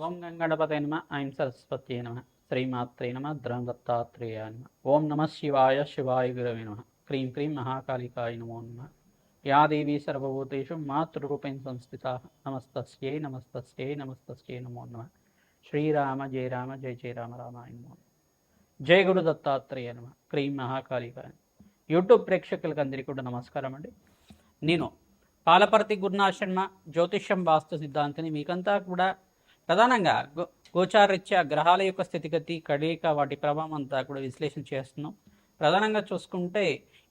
ఓం గంగణపతే నమ ఐం సరస్వతి నమ శ్రీమాత్రే నమ ద్రం దత్తాత్రేయ నమ ఓం నమ శివాయ శివాయ గురవే నమ క్రీం క్రీం మహాకాళికాయ నమో నమ యా దేవీ సర్వభూతేషు మాతృరూపేణ సంస్థితా నమస్తస్యై నమస్తస్యై నమస్తస్యై నమో నమ శ్రీరామ జయ రామ జయ జయ రామ రామాయ నమో జయ గురు దత్తాత్రేయ నమ క్రీం మహాకాళికాయ. యూట్యూబ్ ప్రేక్షకులకు అందరికీ కూడా నమస్కారం అండి. నేను పాలపర్తి గురునాథ్ శర్మ జ్యోతిష్యం వాస్తు సిద్ధాంతిని మీకంతా కూడా ప్రధానంగా గోచారీత్యా గ్రహాల యొక్క స్థితిగతి కడిక వాటి ప్రభావం అంతా కూడా విశ్లేషణ చేస్తున్నాం. ప్రధానంగా చూసుకుంటే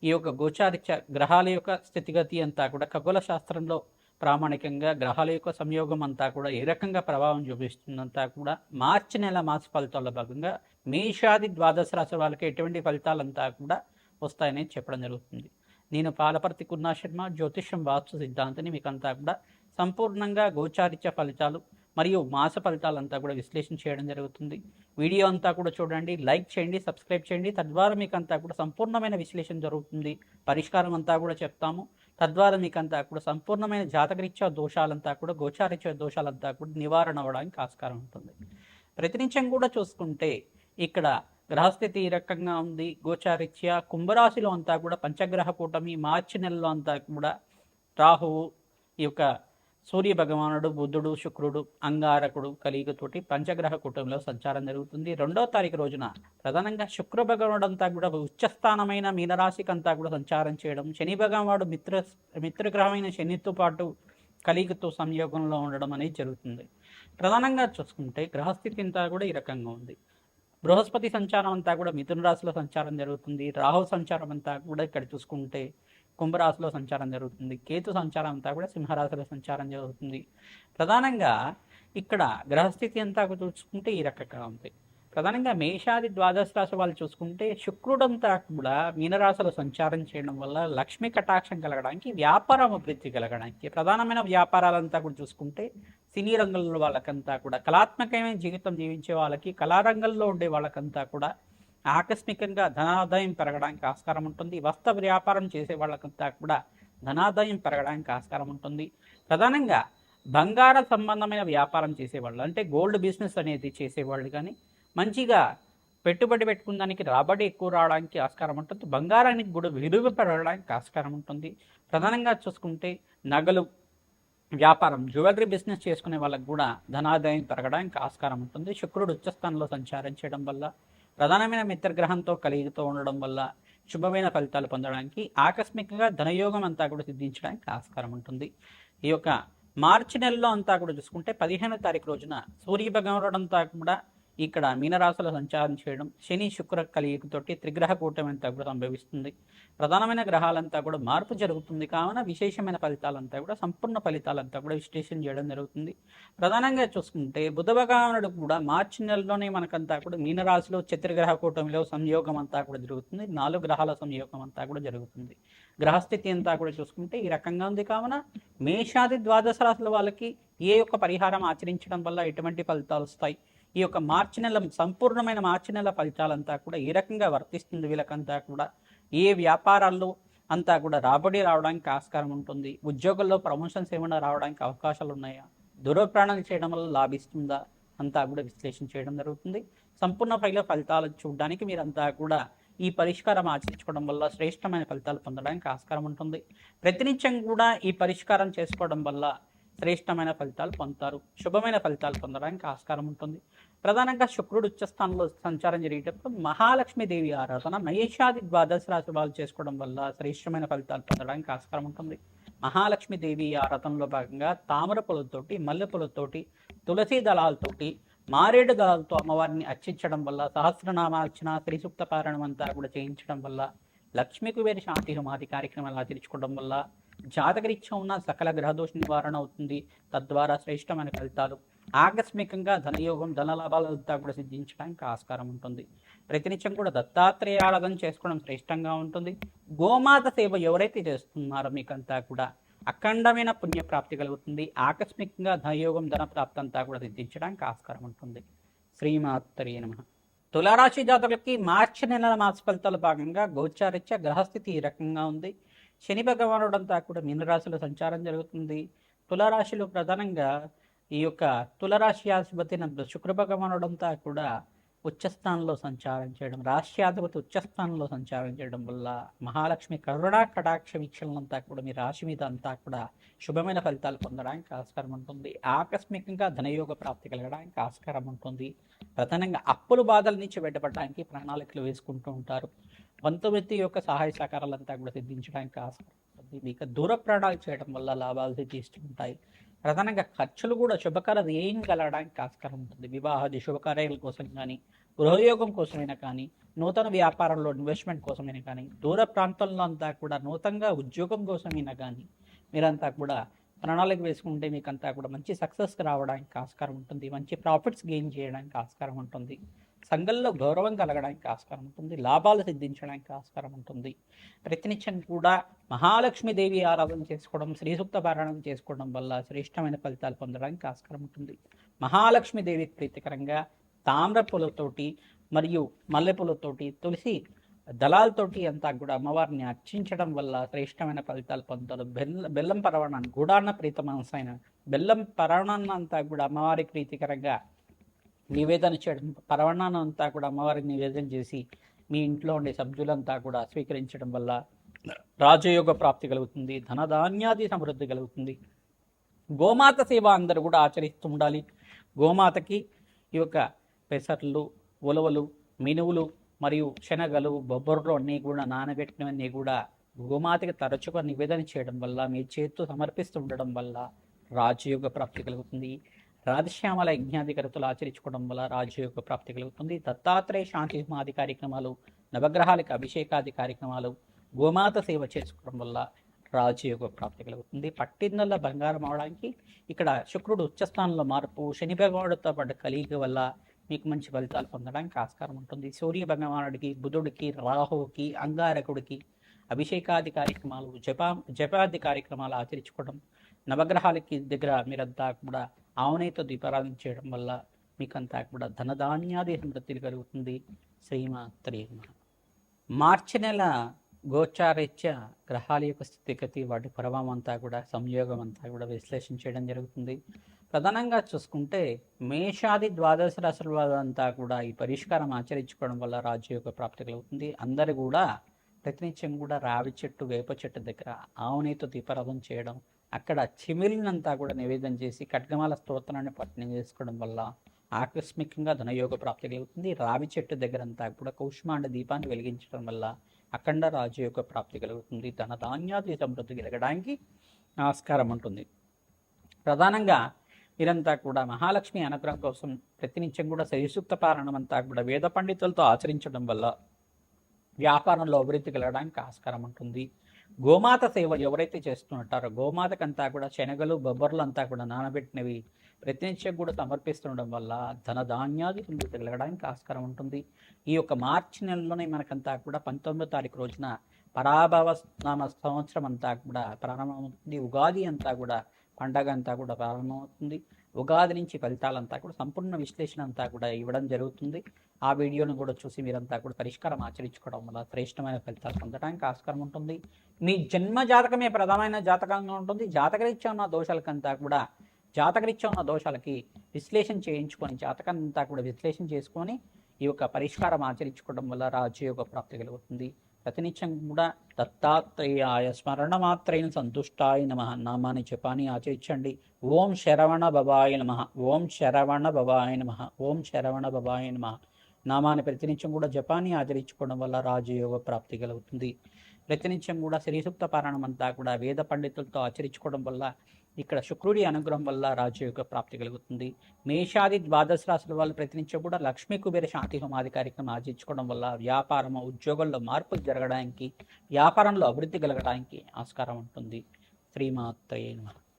ఈ యొక్క గోచారీత్యా గ్రహాల యొక్క స్థితిగతి అంతా కూడా ఖగోళ శాస్త్రంలో ప్రామాణికంగా గ్రహాల యొక్క సంయోగం అంతా కూడా ఏ రకంగా ప్రభావం చూపిస్తుందంతా కూడా మార్చి నెల మాస ఫలితాల్లో భాగంగా మేషాది ద్వాదశ రాశి వాళ్ళకి ఎటువంటి ఫలితాలంతా కూడా వస్తాయని చెప్పడం జరుగుతుంది. నేను పాలపర్తి గురునాథ్ శర్మ జ్యోతిష్యం వాస్తు సిద్ధాంతిని మీకంతా కూడా సంపూర్ణంగా గోచారీత్య ఫలితాలు మరియు మాస ఫలితాలంతా కూడా విశ్లేషణ చేయడం జరుగుతుంది. వీడియో అంతా కూడా చూడండి, లైక్ చేయండి, సబ్స్క్రైబ్ చేయండి. తద్వారా మీకు అంతా కూడా సంపూర్ణమైన విశ్లేషణ జరుగుతుంది. పరిష్కారం అంతా కూడా చెప్తాము. తద్వారా మీకు అంతా కూడా సంపూర్ణమైన జాతకరీత్యా దోషాలంతా కూడా గోచారీత్య దోషాలంతా కూడా నివారణ అవ్వడానికి ఆస్కారం ఉంటుంది. ప్రతినిత్యం కూడా చూసుకుంటే ఇక్కడ గ్రహస్థితి ఈ రకంగా ఉంది. గోచారీత్యా కుంభరాశిలో అంతా కూడా పంచగ్రహ కూటమి మార్చి నెలలో అంతా కూడా రాహువు, ఈ యొక్క సూర్య భగవానుడు, బుధుడు, శుక్రుడు, అంగారకుడు కలియుగతోటి పంచగ్రహ కూటమిలో సంచారం జరుగుతుంది. 2వ తారీఖు రోజున ప్రధానంగా శుక్ర భగవానుడు అంతా కూడా ఉచ్చస్థానమైన మీనరాశికి అంతా కూడా సంచారం చేయడం, శని భగవానుడు మిత్రగ్రహమైన శనితో పాటు కలియుగతో సంయోగంలో ఉండడం అనేది జరుగుతుంది. ప్రధానంగా చూసుకుంటే గ్రహస్థితి అంతా కూడా ఈ రకంగా ఉంది. బృహస్పతి సంచారం అంతా కూడా మిథున రాశిలో సంచారం జరుగుతుంది. రాహు సంచారం అంతా కూడా ఇక్కడ చూసుకుంటే కుంభరాశిలో సంచారం జరుగుతుంది. కేతు సంచారం అంతా కూడా సింహరాశిలో సంచారం జరుగుతుంది. ప్రధానంగా ఇక్కడ గ్రహస్థితి అంతా చూసుకుంటే ఈ రకంగా ఉంది. ప్రధానంగా మేషాది ద్వాదశ రాశి వాళ్ళు చూసుకుంటే శుక్రుడంతా కూడా మీనరాశిలో సంచారం చేయడం వల్ల లక్ష్మీ కటాక్షం కలగడానికి, వ్యాపారం అభివృద్ధి కలగడానికి, ప్రధానమైన వ్యాపారాలంతా కూడా చూసుకుంటే సినీ రంగంలో వాళ్ళకంతా కూడా కళాత్మకమైన జీవితం జీవించే వాళ్ళకి, కళారంగంలో ఉండే వాళ్ళకంతా కూడా ఆకస్మికంగా ధనాదాయం పెరగడానికి ఆస్కారం ఉంటుంది. వస్త్ర వ్యాపారం చేసే వాళ్ళకంతా కూడా ధనాదాయం పెరగడానికి ఆస్కారం ఉంటుంది. ప్రధానంగా బంగార సంబంధమైన వ్యాపారం చేసేవాళ్ళు, అంటే గోల్డ్ బిజినెస్ అనేది చేసేవాళ్ళు కానీ మంచిగా పెట్టుబడి పెట్టుకున్న దానికి రాబడి ఎక్కువ రావడానికి ఆస్కారం ఉంటుంది. బంగారానికి కూడా విలువ పెరగడానికి ఆస్కారం ఉంటుంది. ప్రధానంగా చూసుకుంటే నగలు వ్యాపారం, జ్యువెలరీ బిజినెస్ చేసుకునే వాళ్ళకు కూడా ధనాదాయం పెరగడానికి ఆస్కారం ఉంటుంది. శుక్రుడు ఉచ్చస్థానంలో సంచారం చేయడం వల్ల, ప్రధానమైన మిత్రగ్రహంతో కలిగితో ఉండడం వల్ల శుభమైన ఫలితాలు పొందడానికి, ఆకస్మికంగా ధనయోగం అంతా కూడా సిద్ధించడానికి ఆస్కారం ఉంటుంది. ఈ యొక్క మార్చి నెలలో అంతా కూడా చూసుకుంటే 15వ తారీఖు రోజున సూర్య భగవానుడు అంతా కూడా ఇక్కడ మీనరాశిలో సంచారం చేయడం, శని శుక్ర కలియుగతోటి త్రిగ్రహ కూటమి అంతా కూడా సంభవిస్తుంది. ప్రధానమైన గ్రహాలంతా కూడా మార్పు జరుగుతుంది. కావున విశేషమైన ఫలితాలంతా కూడా సంపూర్ణ ఫలితాలంతా కూడా విశ్లేషణ చేయడం జరుగుతుంది. ప్రధానంగా చూసుకుంటే బుధ భగవానుడు కూడా మార్చి నెలలోనే మనకంతా కూడా మీనరాశిలో చతుర్గ్రహ కూటమిలో సంయోగం అంతా కూడా జరుగుతుంది. 4 గ్రహాల సంయోగం అంతా కూడా జరుగుతుంది. గ్రహస్థితి అంతా కూడా చూసుకుంటే ఈ రకంగా ఉంది. కావున మేషాది ద్వాదశ రాశుల వాళ్ళకి ఏ యొక్క పరిహారం ఆచరించడం వల్ల ఎటువంటి ఫలితాలు వస్తాయి, ఈ యొక్క మార్చి నెల సంపూర్ణమైన మార్చి నెల ఫలితాలంతా కూడా ఏ రకంగా వర్తిస్తుంది, వీళ్ళకంతా కూడా ఏ వ్యాపారాల్లో అంతా కూడా రాబడి రావడానికి ఆస్కారం ఉంటుంది, ఉద్యోగుల్లో ప్రమోషన్స్ ఏమైనా రావడానికి అవకాశాలు ఉన్నాయా, దూరప్రయాణాలు చేయడం వల్ల లాభిస్తుందా అంతా కూడా విశ్లేషణ చేయడం జరుగుతుంది. సంపూర్ణ ఫలితాలు చూడడానికి మీరంతా కూడా ఈ పరిష్కారం ఆచరించుకోవడం వల్ల శ్రేష్టమైన ఫలితాలు పొందడానికి ఆస్కారం ఉంటుంది. ప్రతినిత్యం కూడా ఈ పరిష్కారం చేసుకోవడం వల్ల శ్రేష్టమైన ఫలితాలు పొందుతారు, శుభమైన ఫలితాలు పొందడానికి ఆస్కారం ఉంటుంది. ప్రధానంగా శుక్రుడు ఉచ్చస్థానంలో సంచారం జరిగేటప్పుడు మహాలక్ష్మీదేవి ఆరాధన మేషాది ద్వాదశ రాశి వాళ్ళు చేసుకోవడం వల్ల శ్రేష్టమైన ఫలితాలు పొందడానికి ఆస్కారం ఉంటుంది. మహాలక్ష్మీదేవి ఆరాధనలో భాగంగా తామర పూలతోటి, మల్లె పూలతోటి, తులసి దళాలతోటి, మారేడు దళాలతో అమ్మవారిని అర్చించడం వల్ల, సహస్రనామార్చన, శ్రీ సూక్త పారాయణం అంతా కూడా చేయించడం వల్ల, లక్ష్మీ కుబేర శాంతి హోమాది కార్యక్రమాలు ఆచరించుకోవడం వల్ల జాతకరీత్యా ఉన్న సకల గ్రహదోష నివారణ అవుతుంది. తద్వారా శ్రేష్టమైన ఫలితాలు, ఆకస్మికంగా ధనయోగం, ధనలాభాలంతా కూడా సిద్ధించడానికి ఆస్కారం ఉంటుంది. ప్రతినిత్యం కూడా దత్తాత్రేయ ఆరాధన చేసుకోవడం శ్రేష్టంగా ఉంటుంది. గోమాత సేవ ఎవరైతే చేస్తున్నారో మీకంతా కూడా అఖండమైన పుణ్యప్రాప్తి కలుగుతుంది. ఆకస్మికంగా ధనయోగం, ధనప్రాప్తి అంతా కూడా సిద్ధించడానికి ఆస్కారం ఉంటుంది. శ్రీమాత్రే నమః. తులారాశి జాతకులకి మార్చి నెలల మాస ఫలితాల భాగంగా గోచారీత్యా గ్రహస్థితి ఈ రకంగా ఉంది. శని భగవానుడు అంతా కూడా మీనరాశిలో సంచారం జరుగుతుంది. తులారాశిలో ప్రధానంగా ఈ యొక్క తులరాశ్యాధిపతి శుక్ర భగవానుడంతా కూడా ఉచ్చస్థానంలో సంచారం చేయడం, రాశ్యాధిపతి ఉచ్చస్థానంలో సంచారం చేయడం వల్ల మహాలక్ష్మి కరుణా కటాక్ష వీక్షణలంతా కూడా మీ రాశి మీద అంతా కూడా శుభమైన ఫలితాలు పొందడానికి ఆస్కారం ఉంటుంది. ఆకస్మికంగా ధనయోగ ప్రాప్తి కలగడానికి ఆస్కారం ఉంటుంది. ప్రధానంగా అప్పుల బాధల నుంచి బయటపడడానికి ప్రణాళికలు వేసుకుంటూ ఉంటారు. వంతు యొక్క సహాయ సహకారాలంతా కూడా సిద్ధించడానికి ఆస్కారం ఉంటుంది. మీకు దూర ప్రయాణాలు చేయడం వల్ల లాభాలు సిద్ధిస్తూ ఉంటాయి. ప్రధానంగా ఖర్చులు కూడా శుభకార్య వ్యయం కలగడానికి ఆస్కారం ఉంటుంది. వివాహాది శుభకార్యాల కోసం కానీ, గృహయోగం కోసమైనా కానీ, నూతన వ్యాపారంలో ఇన్వెస్ట్మెంట్ కోసమైనా కానీ, దూర ప్రాంతంలో అంతా కూడా నూతనంగా ఉద్యోగం కోసమైనా కానీ మీరంతా కూడా ప్రణాళిక వేసుకుంటే మీకు అంతా కూడా మంచి సక్సెస్కి రావడానికి ఆస్కారం ఉంటుంది. మంచి ప్రాఫిట్స్ గెయిన్ చేయడానికి ఆస్కారం ఉంటుంది. సంఘంలో గౌరవం కలగడానికి ఆస్కారం ఉంటుంది. లాభాలు సిద్ధించడానికి ఆస్కారం ఉంటుంది. ప్రతినిత్యం కూడా మహాలక్ష్మీదేవి ఆరాధన చేసుకోవడం, శ్రీ సూక్త పారాయణం చేసుకోవడం వల్ల శ్రేష్టమైన ఫలితాలు పొందడానికి ఆస్కారం ఉంటుంది. మహాలక్ష్మీదేవికి ప్రీతికరంగా తామ్ర పూలతోటి మరియు మల్లెపూలతోటి తులసి దళాలతోటి అంతా కూడా అమ్మవారిని అర్చించడం వల్ల శ్రేష్టమైన ఫలితాలు పొందుతారు. బెల్లం పరవణాన్ని గూడాన్న ప్రీతమాంసైన బెల్లం పరవణాన్ని అంతా కూడా అమ్మవారికి ప్రీతికరంగా నివేదన చేయడం, పరవణాన్ని అంతా కూడా అమ్మవారికి నివేదన చేసి మీ ఇంట్లో ఉండే సభ్యులంతా కూడా స్వీకరించడం వల్ల రాజయోగ ప్రాప్తి కలుగుతుంది. ధనధాన్యాది సమృద్ధి కలుగుతుంది. గోమాత సేవ అందరూ కూడా ఆచరిస్తూ ఉండాలి. గోమాతకి ఈ యొక్క పెసర్లు, ఉలవలు, మినువులు మరియు శనగలు, బొబ్బర్లు అన్నీ కూడా నానబెట్టినవన్నీ కూడా గోమాతకి తరచుగా నివేదన చేయడం వల్ల, మీ చేతితో సమర్పిస్తూ ఉండడం వల్ల రాజయోగ ప్రాప్తి కలుగుతుంది. రాధశ్యామల యజ్ఞాధికరతులు ఆచరించుకోవడం వల్ల రాజయోగ ప్రాప్తి కలుగుతుంది. దత్తాత్రేయ శాంతి హోమాది కార్యక్రమాలు, నవగ్రహాలకు అభిషేకాది కార్యక్రమాలు, గోమాత సేవ చేసుకోవడం వల్ల రాజయోగ ప్రాప్తి కలుగుతుంది. పట్టిందల్లా బంగారం అవడానికి ఇక్కడ శుక్రుడు ఉచ్చస్థానంలో మార్పు, శని భగవానుడితో పడ్డ కలియిక వల్ల మీకు మంచి ఫలితాలు పొందడానికి ఆస్కారం ఉంటుంది. సూర్య భగవానుడికి, బుధుడికి, రాహువుకి, అంగారకుడికి అభిషేకాది కార్యక్రమాలు, జపాది కార్యక్రమాలు ఆచరించుకోవడం, నవగ్రహాలకి దగ్గర మీరంతా కూడా ఆవునేతో దీపారాధన చేయడం వల్ల మీకంతా కూడా ధనధాన్యాది సమృద్ధి కలుగుతుంది. శ్రీమాత్రే నమః. మార్చి నెల గోచారీత్య గ్రహాల యొక్క స్థితిగతి, వాటి ప్రభావం అంతా కూడా, సంయోగం అంతా కూడా విశ్లేషణ చేయడం జరుగుతుంది. ప్రధానంగా చూసుకుంటే మేషాది ద్వాదశ రాశుల వాళ్ళంతా కూడా ఈ పరిష్కారం ఆచరించుకోవడం వల్ల రాజయోగ ప్రాప్తి కలుగుతుంది. అందరు కూడా ప్రతినిత్యం కూడా రావి చెట్టు, వేప చెట్టు దగ్గర ఆవునేతో దీపారాధన చేయడం, అక్కడ చిమిలినంతా కూడా నివేదన చేసి ఖడ్గమాల స్తోత్రాన్ని పఠనం చేసుకోవడం వల్ల ఆకస్మికంగా ధనయోగ ప్రాప్తి కలుగుతుంది. రావి చెట్టు దగ్గర అంతా కూడా కౌష్మాండ దీపాన్ని వెలిగించడం వల్ల అఖండ రాజయోగ ప్రాప్తి కలుగుతుంది. ధనధాన్యాది సమృద్ధి కలగడానికి ఆస్కారం ఉంటుంది. ప్రధానంగా మీరంతా కూడా మహాలక్ష్మి అనుగ్రహం కోసం ప్రతినిత్యం కూడా శ్రీసూక్త పారాయణం అంతా కూడా వేద పండితులతో ఆచరించడం వల్ల వ్యాపారంలో అభివృద్ధి కలగడానికి ఆస్కారం ఉంటుంది. గోమాత సేవ ఎవరైతే చేస్తుంటారో గోమాతకంతా కూడా శనగలు, బొబ్బర్లు అంతా కూడా నానబెట్టినవి ప్రతినిత్యం కూడా సమర్పిస్తుండడం వల్ల ధనధాన్యాది సమృద్ధి కలగడానికి ఆస్కారం ఉంటుంది. ఈ యొక్క మార్చి నెలలోనే మనకంతా కూడా 19వ తారీఖు రోజున పరాభవ నామ సంవత్సరం అంతా కూడా ప్రారంభమవుతుంది. ఉగాది అంతా కూడా పండగ అంతా కూడా ప్రారంభమవుతుంది. ఉగాది నుంచి ఫలితాలంతా కూడా సంపూర్ణ విశ్లేషణ అంతా కూడా ఇవ్వడం జరుగుతుంది. ఆ వీడియోను కూడా చూసి మీరంతా కూడా పరిష్కారం ఆచరించుకోవడం వల్ల శ్రేష్టమైన ఫలితాలు పొందడానికి ఆస్కారం ఉంటుంది. మీ జన్మ జాతకమే ప్రధానమైన జాతకంగా ఉంటుంది. జాతకరీత్యా ఉన్న దోషాలకంతా కూడా జాతకరీత్యా ఉన్న దోషాలకి విశ్లేషణ చేయించుకొని, జాతకాన్ని అంతా కూడా విశ్లేషణ చేసుకొని ఈ యొక్క పరిష్కారం ఆచరించుకోవడం వల్ల రాజయోగ ప్రాప్తి కలుగుతుంది. ప్రతినిత్యం కూడా దత్తాత్రేయాయ స్మరణ మాత్రైన సంతుష్టాయ నమః నామాన్ని జపాన్ని ఆచరించండి. ఓం శరవణ భవాయ నమః, ఓం శరవణ భవాయ నమః, ఓం శరవణ భవాయ నమః నామాన్ని ప్రతినిత్యం కూడా జపాన్ని ఆచరించుకోవడం వల్ల రాజయోగ ప్రాప్తి కలుగుతుంది. ప్రతినిత్యం కూడా శ్రీసూక్త పారాయణం అంతా కూడా వేద పండితులతో ఆచరించుకోవడం వల్ల ఇక్కడ శుక్రుడి అనుగ్రహం వల్ల రాజయోగ ప్రాప్తి కలుగుతుంది. మేషాది ద్వాదశ రాశుల వాళ్ళు ప్రతినిత్యం కూడా లక్ష్మీ కుబేర శాంతి హోమాది కార్యక్రమం ఆచరించుకోవడం వల్ల వ్యాపారం, ఉద్యోగంలో మార్పులు జరగడానికి, వ్యాపారంలో అభివృద్ధి కలగడానికి ఆస్కారం ఉంటుంది. శ్రీమాత్రే నమః.